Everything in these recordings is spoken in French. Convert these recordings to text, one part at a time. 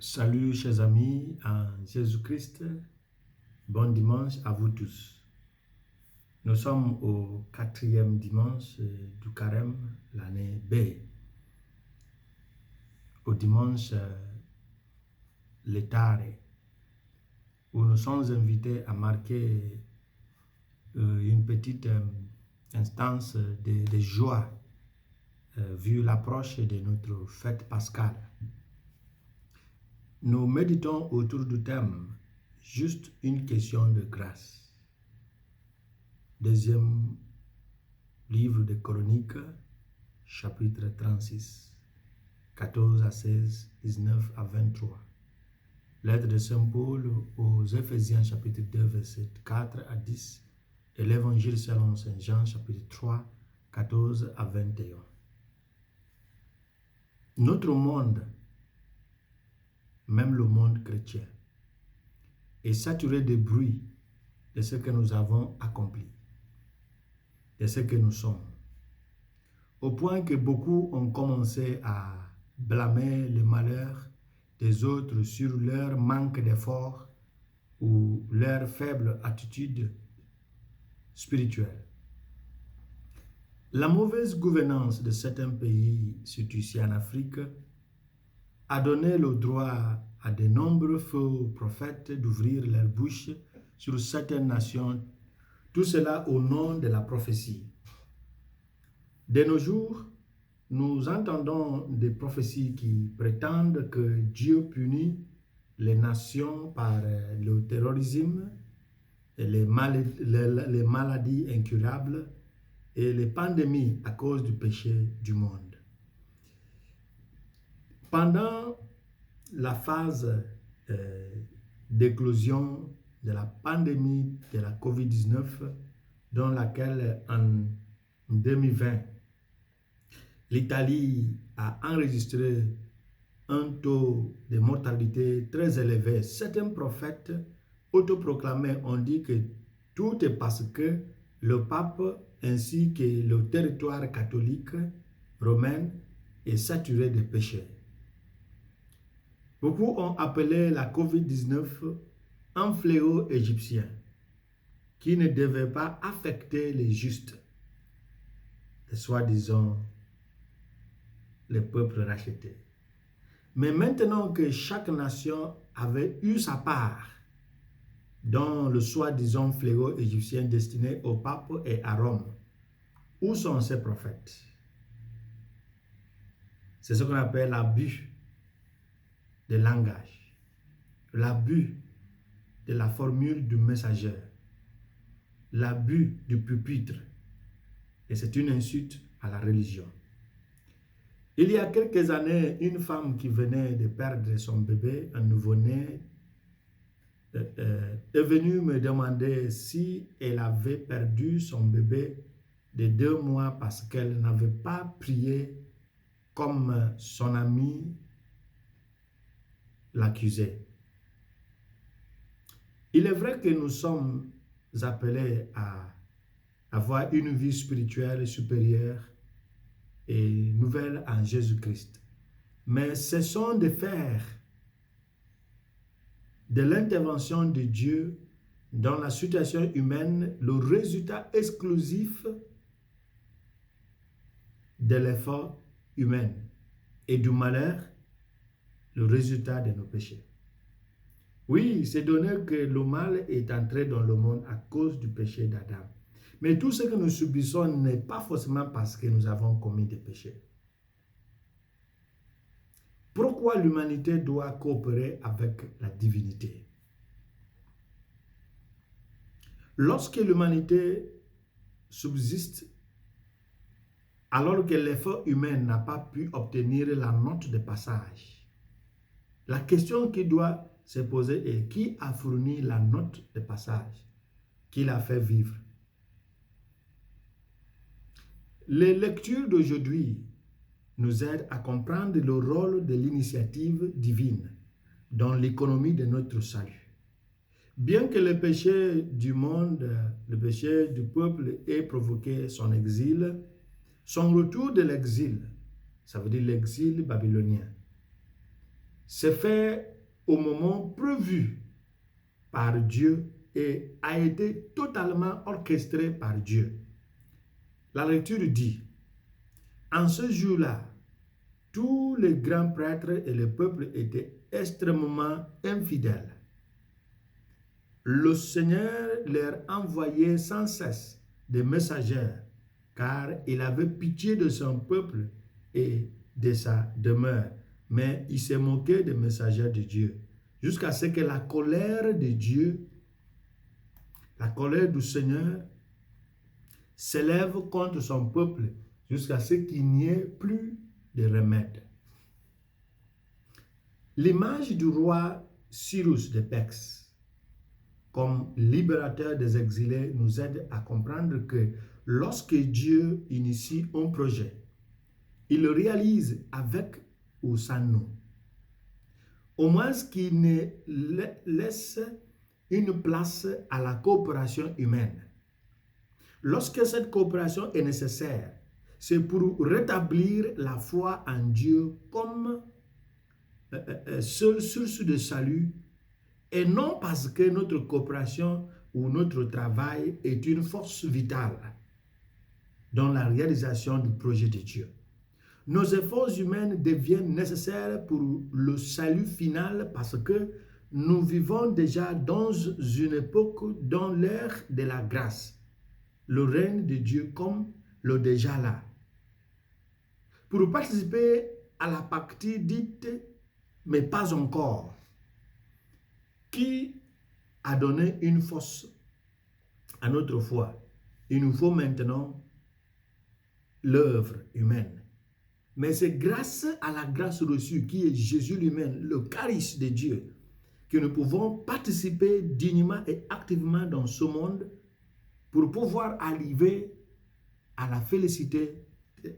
Salut chers amis en Jésus-Christ, bon dimanche à vous tous. Nous sommes au 4e dimanche du carême, l'année B. Au dimanche Letare, où nous sommes invités à marquer une petite instance de joie vu l'approche de notre fête pascale. Nous méditons autour du thème « Juste une question de grâce ». Deuxième livre de Chroniques, chapitre 36, 14 à 16, 19 à 23. Lettre de Saint Paul aux Éphésiens, chapitre 2, verset 4 à 10, et l'Évangile selon Saint Jean, chapitre 3, 14 à 21. Notre monde, même le monde chrétien, est saturé de bruit de ce que nous avons accompli, de ce que nous sommes, au point que beaucoup ont commencé à blâmer le malheur des autres sur leur manque d'effort ou leur faible attitude spirituelle. La mauvaise gouvernance de certains pays, surtout ici en Afrique, a donné le droit à de nombreux faux prophètes d'ouvrir leur bouche sur certaines nations, tout cela au nom de la prophétie. De nos jours, nous entendons des prophéties qui prétendent que Dieu punit les nations par le terrorisme, les maladies incurables et les pandémies à cause du péché du monde. Pendant la phase d'éclosion de la pandémie de la COVID-19, dans laquelle en 2020, l'Italie a enregistré un taux de mortalité très élevé. Certains prophètes autoproclamés ont dit que tout est parce que le pape ainsi que le territoire catholique romain est saturé de péchés. Beaucoup ont appelé la COVID-19 un fléau égyptien qui ne devait pas affecter les justes, les soi-disant les peuples rachetés. Mais maintenant que chaque nation avait eu sa part dans le soi-disant fléau égyptien destiné au pape et à Rome, où sont ces prophètes? C'est ce qu'on appelle l'abus de langage, l'abus de la formule du messager, l'abus du pupitre, et c'est une insulte à la religion. Il y a quelques années, une femme qui venait de perdre son bébé, un nouveau-né, est venue me demander si elle avait perdu son bébé de 2 mois parce qu'elle n'avait pas prié comme son ami l'accusait. Il est vrai que nous sommes appelés à avoir une vie spirituelle supérieure et nouvelle en Jésus-Christ. Mais cessons de faire de l'intervention de Dieu dans la situation humaine le résultat exclusif de l'effort humain et du malheur, le résultat de nos péchés. Oui, c'est donné que le mal est entré dans le monde à cause du péché d'Adam. Mais tout ce que nous subissons n'est pas forcément parce que nous avons commis des péchés. Pourquoi l'humanité doit coopérer avec la divinité? Lorsque l'humanité subsiste, alors que l'effort humain n'a pas pu obtenir la note de passage, la question qui doit se poser est qui a fourni la note de passage, qui l'a fait vivre? Les lectures d'aujourd'hui nous aident à comprendre le rôle de l'initiative divine dans l'économie de notre salut. Bien que le péché du monde, le péché du peuple ait provoqué son exil, son retour de l'exil, ça veut dire l'exil babylonien, s'est fait au moment prévu par Dieu et a été totalement orchestré par Dieu. La lecture dit, en ce jour-là, tous les grands prêtres et le peuple étaient extrêmement infidèles. Le Seigneur leur envoyait sans cesse des messagers, car il avait pitié de son peuple et de sa demeure. Mais il s'est moqué des messagers de Dieu, jusqu'à ce que la colère de Dieu, la colère du Seigneur, s'élève contre son peuple, jusqu'à ce qu'il n'y ait plus de remède. L'image du roi Cyrus de Perse comme libérateur des exilés nous aide à comprendre que lorsque Dieu initie un projet, il le réalise avec ou sans nous. Au moins qu'il ne laisse une place à la coopération humaine. Lorsque cette coopération est nécessaire, c'est pour rétablir la foi en Dieu comme seule source de salut et non parce que notre coopération ou notre travail est une force vitale dans la réalisation du projet de Dieu. Nos efforts humains deviennent nécessaires pour le salut final parce que nous vivons déjà dans une époque dans l'ère de la grâce, le règne de Dieu comme le déjà là. Pour participer à la partie dite « mais pas encore », qui a donné une force à notre foi. Il nous faut maintenant l'œuvre humaine. Mais c'est grâce à la grâce reçue qui est Jésus lui-même, le charisme de Dieu, que nous pouvons participer dignement et activement dans ce monde pour pouvoir arriver à la félicité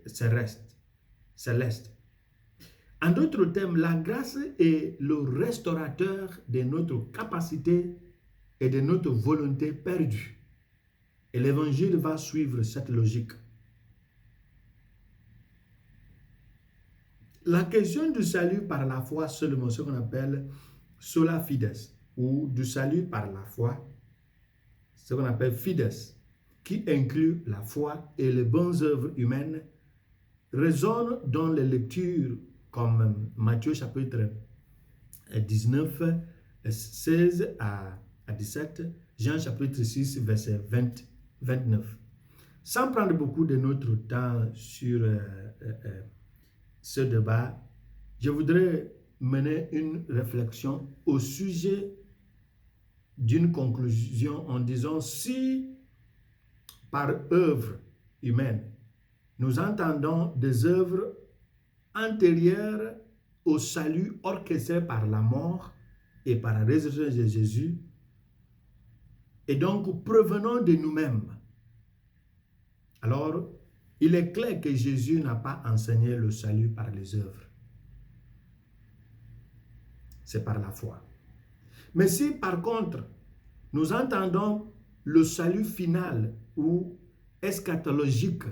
céleste. En d'autres termes, la grâce est le restaurateur de notre capacité et de notre volonté perdue. Et l'évangile va suivre cette logique. La question du salut par la foi seulement, ce qu'on appelle sola fides, ou du salut par la foi, ce qu'on appelle fides, qui inclut la foi et les bonnes œuvres humaines, résonne dans les lectures comme Matthieu chapitre 19, 16 à 17, Jean chapitre 6, verset 29. Sans prendre beaucoup de notre temps sur ce débat, je voudrais mener une réflexion au sujet d'une conclusion en disant si par œuvre humaine, nous entendons des œuvres antérieures au salut orchestré par la mort et par la résurrection de Jésus, et donc provenant de nous-mêmes. Alors, il est clair que Jésus n'a pas enseigné le salut par les œuvres. C'est par la foi. Mais si par contre, nous entendons le salut final ou eschatologique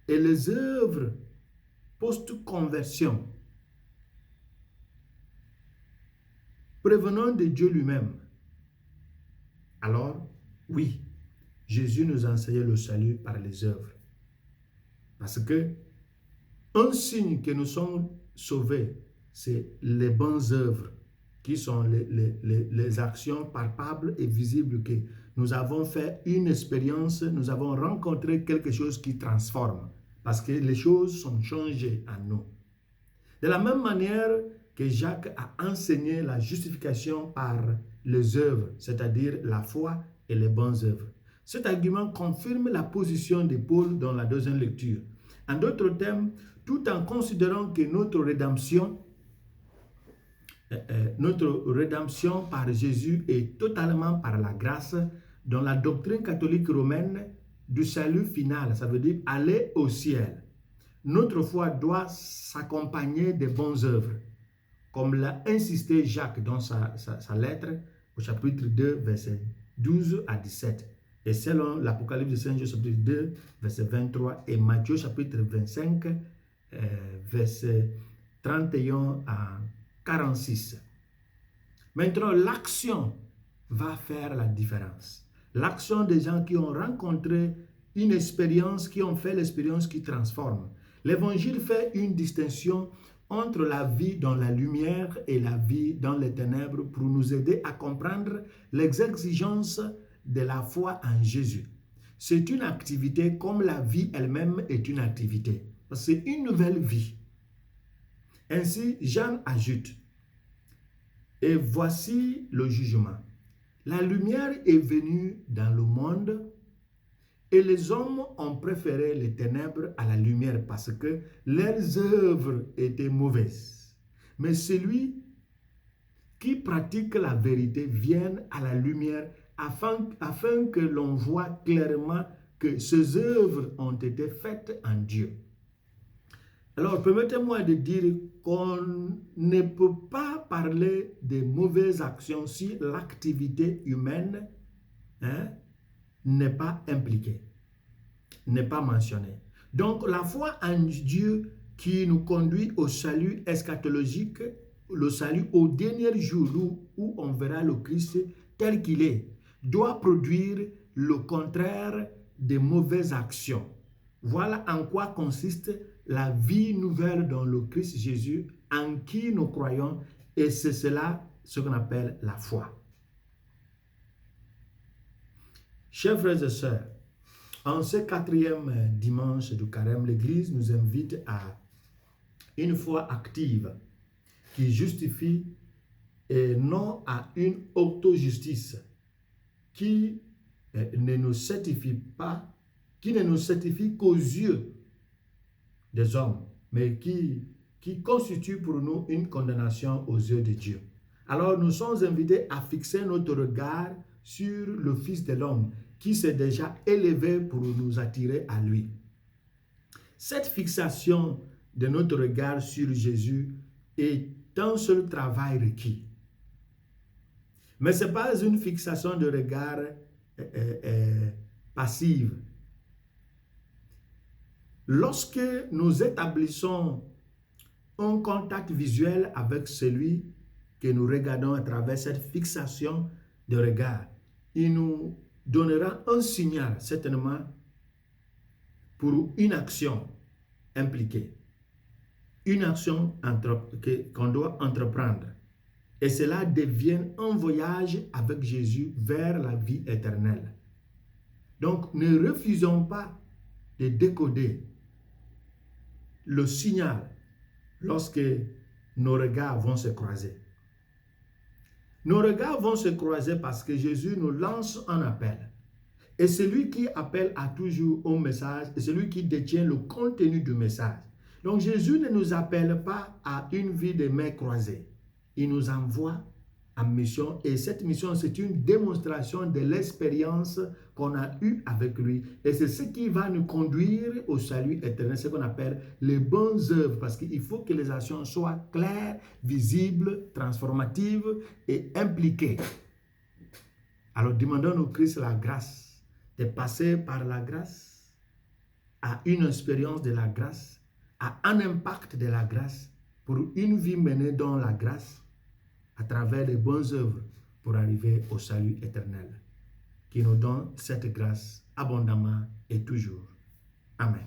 et les œuvres post-conversion prévenant de Dieu lui-même, alors oui, Jésus nous a enseigné le salut par les œuvres. Parce que un signe que nous sommes sauvés, c'est les bonnes œuvres, qui sont les actions palpables et visibles que nous avons fait une expérience, nous avons rencontré quelque chose qui transforme, parce que les choses sont changées en nous. De la même manière que Jacques a enseigné la justification par les œuvres, c'est-à-dire la foi et les bonnes œuvres. Cet argument confirme la position de Paul dans la deuxième lecture. En d'autres termes, tout en considérant que notre rédemption par Jésus est totalement par la grâce, dans la doctrine catholique romaine du salut final, ça veut dire aller au ciel. Notre foi doit s'accompagner des bonnes œuvres, comme l'a insisté Jacques dans sa lettre au chapitre 2, verset 12 à 17. Et selon l'Apocalypse de Saint Jean, chapitre 2, verset 23, et Matthieu, chapitre 25, verset 31 46. Maintenant, l'action va faire la différence. L'action des gens qui ont rencontré une expérience, qui ont fait l'expérience qui transforme. L'évangile fait une distinction entre la vie dans la lumière et la vie dans les ténèbres pour nous aider à comprendre les exigences de la foi en Jésus. C'est une activité comme la vie elle-même est une activité. C'est une nouvelle vie. Ainsi, Jean ajoute, et voici le jugement. La lumière est venue dans le monde et les hommes ont préféré les ténèbres à la lumière parce que leurs œuvres étaient mauvaises. Mais celui qui pratique la vérité vienne à la lumière afin que l'on voit clairement que ses œuvres ont été faites en Dieu. Alors, permettez-moi de dire qu'on ne peut pas parler de mauvaises actions si l'activité humaine n'est pas impliquée, n'est pas mentionnée. Donc, la foi en Dieu qui nous conduit au salut eschatologique, le salut au dernier jour où on verra le Christ tel qu'il est, doit produire le contraire des mauvaises actions. Voilà en quoi consiste la vie nouvelle dans le Christ Jésus en qui nous croyons, et c'est cela ce qu'on appelle la foi. Chers frères et sœurs, en ce 4e dimanche du carême, l'Église nous invite à une foi active qui justifie et non à une auto-justice qui ne nous certifie pas, qui ne nous certifie qu'aux yeux des hommes, mais qui constitue pour nous une condamnation aux yeux de Dieu. Alors nous sommes invités à fixer notre regard sur le Fils de l'homme qui s'est déjà élevé pour nous attirer à lui. Cette fixation de notre regard sur Jésus est un seul travail requis. Mais ce n'est pas une fixation de regard passive. Lorsque nous établissons un contact visuel avec celui que nous regardons à travers cette fixation de regard, il nous donnera un signal certainement pour une action impliquée, une action qu'on doit entreprendre. Et cela devient un voyage avec Jésus vers la vie éternelle. Donc, ne refusons pas de décoder le signal lorsque nos regards vont se croiser. Nos regards vont se croiser parce que Jésus nous lance un appel. Et celui qui appelle a toujours un message, et celui qui détient le contenu du message. Donc Jésus ne nous appelle pas à une vie de mains croisées. Il nous envoie en mission, et cette mission, c'est une démonstration de l'expérience qu'on a eue avec lui. Et c'est ce qui va nous conduire au salut éternel, ce qu'on appelle les bonnes œuvres, parce qu'il faut que les actions soient claires, visibles, transformatives et impliquées. Alors demandons au Christ la grâce de passer par la grâce à une expérience de la grâce, à un impact de la grâce, pour une vie menée dans la grâce, à travers les bonnes œuvres pour arriver au salut éternel, qui nous donne cette grâce abondamment et toujours. Amen.